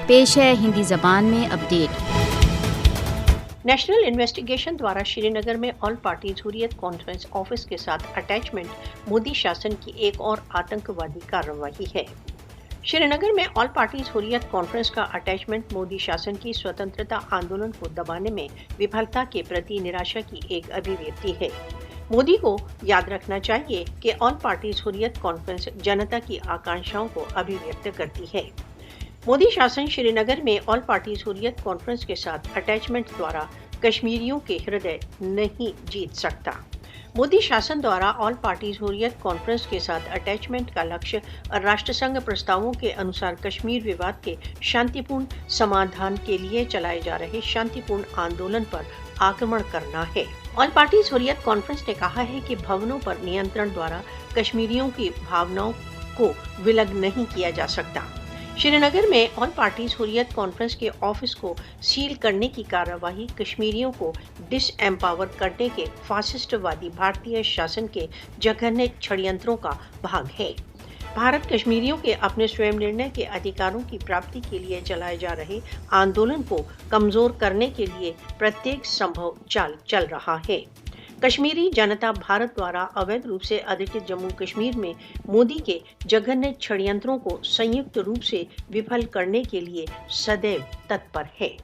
پیش ہے ہندی زبان میں اپڈیٹ۔ نیشنل انویسٹیگیشن دوارا شری نگر میں آل پارٹیز حریت کانفرنس آفس کے ساتھ اٹیچمنٹ مودی شاسن کی ایک اور آتنکوادی کارروائی ہے۔ شری نگر میں آل پارٹیز حریت کانفرنس کا اٹیچمنٹ مودی شاسن کی سوتنترتا آندولن کو دبانے میں وفلتا کے پرتی نراشا کی ایک ابھیویکتی ہے۔ مودی کو یاد رکھنا چاہیے کہ آل پارٹیز حریت کانفرنس جنتا کی آکانکشاؤں کو ابھیویکت کرتی ہے۔ مودی شاسن شری نگر میں آل پارٹیز حریت کانفرنس کے ساتھ اٹیچمنٹ دوارا کشمیریوں کے ہردے نہیں جیت سکتا۔ مودی شاسن دوارا آل پارٹیز حریت کانفرنس کے ساتھ اٹیچمنٹ کا لکشیہ راشٹر سنگھ پرستاووں کے انوسار کشمیر وواد کے شانتی پورن سمادھان کے لیے چلائے جا رہے شانتی پورن آندولن پر آکرمن کرنا ہے۔ آل پارٹیز حریت کانفرنس نے کہا ہے کہ بھونوں پر نینترن دوارا کشمیریوں کی بھاوناؤں کو ولگ نہیں کیا جا سکتا۔ شری نگر میں آل پارٹیز حریت کانفرنس کے آفس کو سیل کرنے کی کارروائی کشمیریوں کو ڈس ایمپاور کرنے کے فاسسٹ وادی بھارتی شاسن کے جگھنیہ چھڑینتروں کا بھاگ ہے۔ بھارت کشمیریوں کے اپنے سویم نرنے کے ادھیکاروں کی پراپتی کے لیے چلائے جا رہے آندولن کو کمزور کرنے کے لیے پرتیک سمبھو چال چل رہا ہے۔ کشمیری جنتا بھارت دوارا اویدھ روپ سے ادھکت جموں کشمیر میں مودی کے جگھنیہ چھڑینتروں کو سنیکت روپ سے وفل کرنے کے لیے سدیو تتپر ہے۔